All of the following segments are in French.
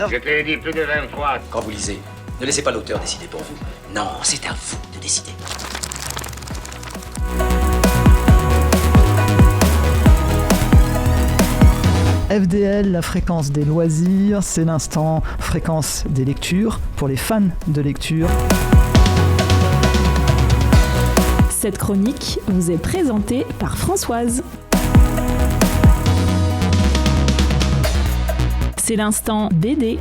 livre. Je te l'ai dit plus de 20 fois. Quand vous lisez, ne laissez pas l'auteur décider pour vous. Non, c'est à vous de décider. FDL, la fréquence des loisirs, c'est l'instant fréquence des lectures pour les fans de lecture. Cette chronique vous est présentée par Françoise. C'est l'instant BD.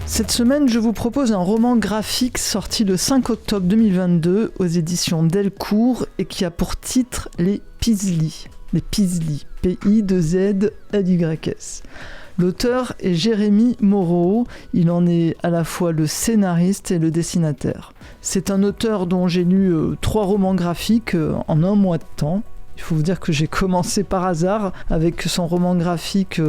Cette semaine, je vous propose un roman graphique sorti le 5 octobre 2022 aux éditions Delcourt et qui a pour titre Les Pisly. Les Pisly, P-I-2-Z-L-Y-S. L'auteur est Jérémy Moreau, il en est à la fois le scénariste et le dessinateur. C'est un auteur dont j'ai lu 3 romans graphiques en un mois de temps. Il faut vous dire que j'ai commencé par hasard avec son roman graphique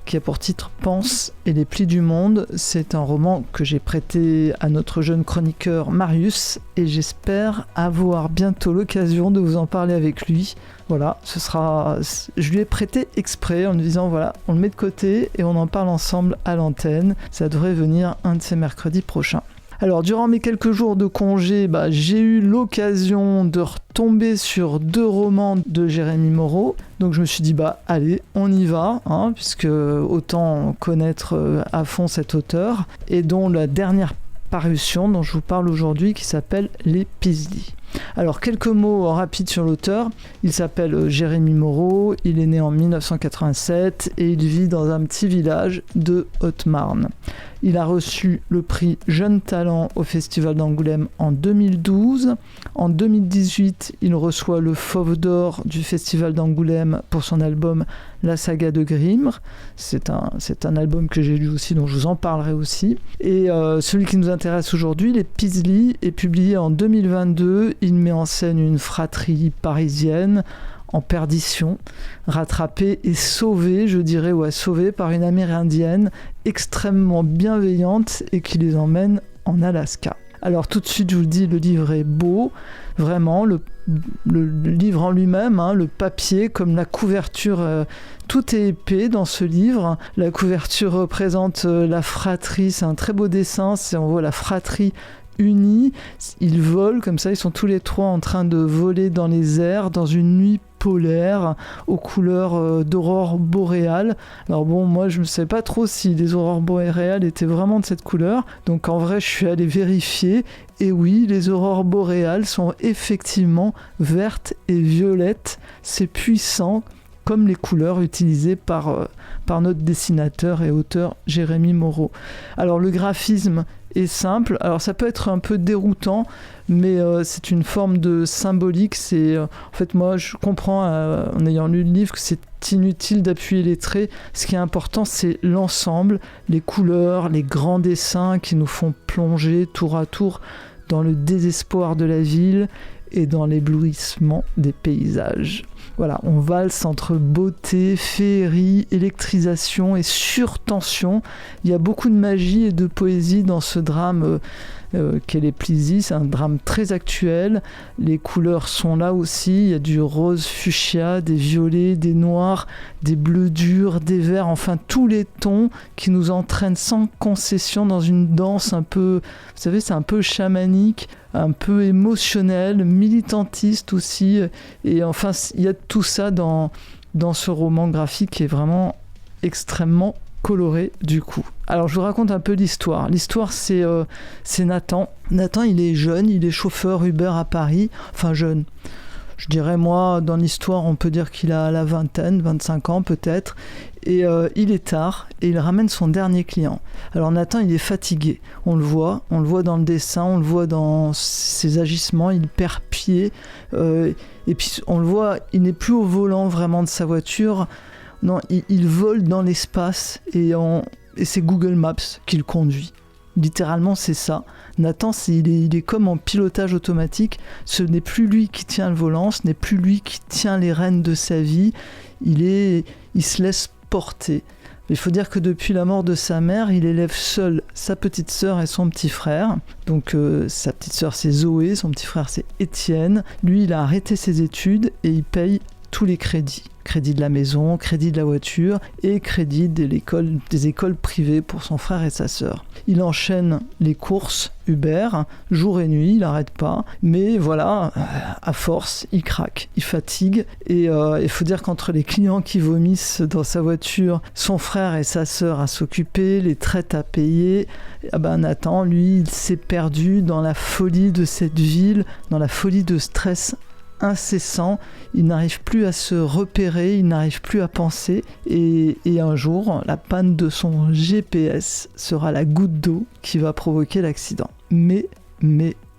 qui a pour titre Pense et les plis du monde. C'est un roman que j'ai prêté à notre jeune chroniqueur Marius et j'espère avoir bientôt l'occasion de vous en parler avec lui. Voilà, je lui ai prêté exprès en lui disant voilà, on le met de côté et on en parle ensemble à l'antenne. Ça devrait venir un de ces mercredis prochains. Alors, durant mes quelques jours de congé, j'ai eu l'occasion de retomber sur 2 romans de Jérémy Moreau. Donc, je me suis dit, allez, on y va, puisque autant connaître à fond cet auteur, et dont la dernière parution dont je vous parle aujourd'hui, qui s'appelle Les Pisly. Alors, quelques mots rapides sur l'auteur. Il s'appelle Jérémy Moreau, il est né en 1987 et il vit dans un petit village de Haute-Marne. Il a reçu le prix Jeune Talent au Festival d'Angoulême en 2012. En 2018, il reçoit le Fauve d'Or du Festival d'Angoulême pour son album La Saga de Grimre. C'est un album que j'ai lu aussi, dont je vous en parlerai aussi. Et celui qui nous intéresse aujourd'hui, Les Pisly, est publié en 2022. Il met en scène une fratrie parisienne en perdition, rattrapée et sauvée, sauvée par une amérindienne extrêmement bienveillante et qui les emmène en Alaska. Alors tout de suite, je vous le dis, le livre est beau, vraiment, le livre en lui-même, le papier, comme la couverture, tout est épais dans ce livre. La couverture représente la fratrie, c'est un très beau dessin, on voit la fratrie unis, ils volent comme ça, ils sont tous les 3 en train de voler dans les airs dans une nuit polaire aux couleurs d'aurore boréale. Alors bon, moi je ne sais pas trop si les aurores boréales étaient vraiment de cette couleur, donc en vrai je suis allé vérifier et oui, les aurores boréales sont effectivement vertes et violettes, c'est puissant comme les couleurs utilisées par notre dessinateur et auteur Jérémy Moreau. Alors le graphisme est simple, alors ça peut être un peu déroutant, mais c'est une forme de symbolique. En fait, moi je comprends en ayant lu le livre que c'est inutile d'appuyer les traits. Ce qui est important, c'est l'ensemble, les couleurs, les grands dessins qui nous font plonger tour à tour dans le désespoir de la ville et dans l'éblouissement des paysages. Voilà, on valse entre beauté, féerie, électrisation et surtension. Il y a beaucoup de magie et de poésie dans ce drame qu'est Les Pisly. C'est un drame très actuel. Les couleurs sont là aussi. Il y a du rose fuchsia, des violets, des noirs, des bleus durs, des verts, enfin tous les tons qui nous entraînent sans concession dans une danse un peu, vous savez, c'est un peu chamanique, un peu émotionnel, militantiste aussi. Et enfin, il y a tout ça dans ce roman graphique qui est vraiment extrêmement coloré du coup. Alors je vous raconte un peu l'histoire. L'histoire c'est Nathan. Nathan, il est jeune, il est chauffeur Uber à Paris. Enfin jeune. Je dirais moi, dans l'histoire, on peut dire qu'il a la vingtaine, 25 ans peut-être. Et il est tard et il ramène son dernier client. Alors Nathan, il est fatigué. On le voit dans le dessin, on le voit dans ses agissements, il perd pied. Et puis on le voit, il n'est plus au volant vraiment de sa voiture. Non, il vole dans l'espace et c'est Google Maps qui le conduit. Littéralement, c'est ça. Nathan, il est comme en pilotage automatique. Ce n'est plus lui qui tient le volant, ce n'est plus lui qui tient les rênes de sa vie. Il se laisse porter. Il faut dire que depuis la mort de sa mère, il élève seul sa petite sœur et son petit frère. Donc sa petite sœur c'est Zoé, son petit frère c'est Étienne. Lui, il a arrêté ses études et il paye tous les crédits. Crédit de la maison, crédit de la voiture et crédit des écoles privées pour son frère et sa sœur. Il enchaîne les courses Uber, jour et nuit, il n'arrête pas. Mais voilà, à force, il craque, il fatigue. Et il faut dire qu'entre les clients qui vomissent dans sa voiture, son frère et sa sœur à s'occuper, les traites à payer, Nathan, lui, il s'est perdu dans la folie de cette ville, dans la folie de stress incessant, il n'arrive plus à se repérer, il n'arrive plus à penser et un jour, la panne de son GPS sera la goutte d'eau qui va provoquer l'accident. Mais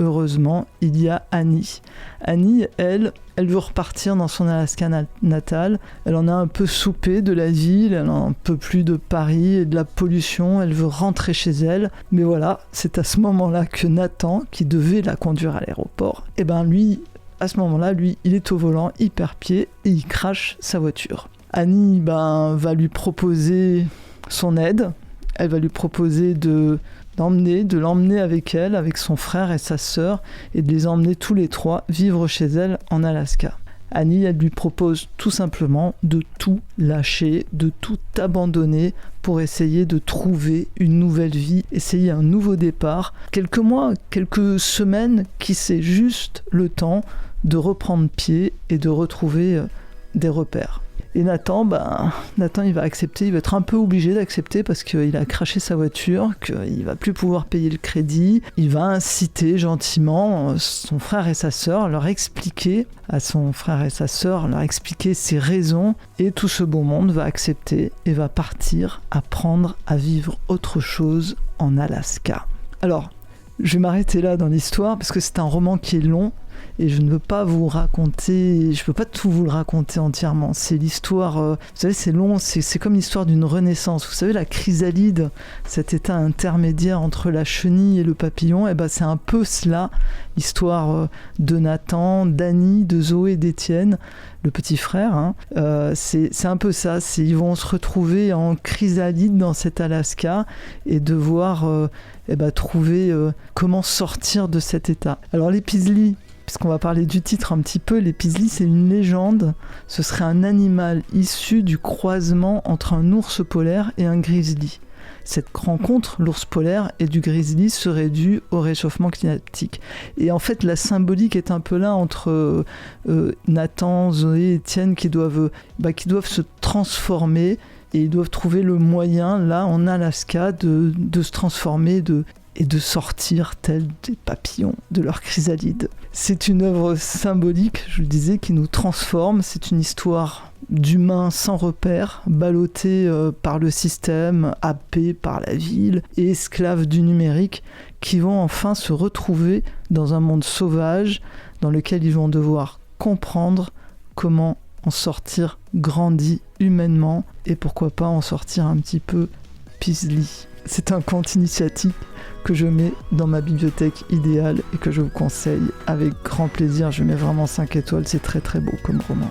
heureusement, il y a Annie. Annie, elle veut repartir dans son Alaska natal, elle en a un peu soupé de la ville, elle en peut plus de Paris et de la pollution, elle veut rentrer chez elle, mais voilà, c'est à ce moment-là que Nathan, qui devait la conduire à l'aéroport, à ce moment-là, lui, il est au volant, il perd pied et il crache sa voiture. Annie va lui proposer son aide. Elle va lui proposer de l'emmener avec elle, avec son frère et sa sœur, et de les emmener tous les trois vivre chez elle en Alaska. Annie, elle lui propose tout simplement de tout lâcher, de tout abandonner pour essayer de trouver une nouvelle vie, essayer un nouveau départ. Quelques mois, quelques semaines, qui c'est juste le temps de reprendre pied et de retrouver des repères. Et Nathan, il va accepter, il va être un peu obligé d'accepter parce qu'il a craché sa voiture, qu'il va plus pouvoir payer le crédit. Il va inciter gentiment son frère et sa sœur, leur expliquer ses raisons, et tout ce beau monde va accepter et va partir apprendre à vivre autre chose en Alaska. Alors, je vais m'arrêter là dans l'histoire parce que c'est un roman qui est long. Et je ne veux pas tout vous le raconter entièrement. C'est l'histoire, vous savez, c'est long, c'est comme l'histoire d'une renaissance. Vous savez, la chrysalide, cet état intermédiaire entre la chenille et le papillon, c'est un peu cela, l'histoire de Nathan, d'Annie, de Zoé et d'Étienne, le petit frère. C'est un peu ça, ils vont se retrouver en chrysalide dans cet Alaska et devoir trouver comment sortir de cet état. Alors les Peasley, puisqu'on va parler du titre un petit peu, les Peasley, c'est une légende. Ce serait un animal issu du croisement entre un ours polaire et un grizzly. Cette rencontre, l'ours polaire et du grizzly, serait due au réchauffement climatique. Et en fait, la symbolique est un peu là entre Nathan, Zoé et Étienne qui doivent se transformer, et ils doivent trouver le moyen, là, en Alaska, de se transformer et de sortir tels des papillons de leur chrysalide. C'est une œuvre symbolique, je le disais, qui nous transforme. C'est une histoire d'humains sans repère, ballottés par le système, happés par la ville et esclaves du numérique, qui vont enfin se retrouver dans un monde sauvage dans lequel ils vont devoir comprendre comment en sortir grandi humainement et pourquoi pas en sortir un petit peu Peasley. C'est un conte initiatique que je mets dans ma bibliothèque idéale et que je vous conseille avec grand plaisir. Je mets vraiment 5 étoiles, c'est très très beau comme roman.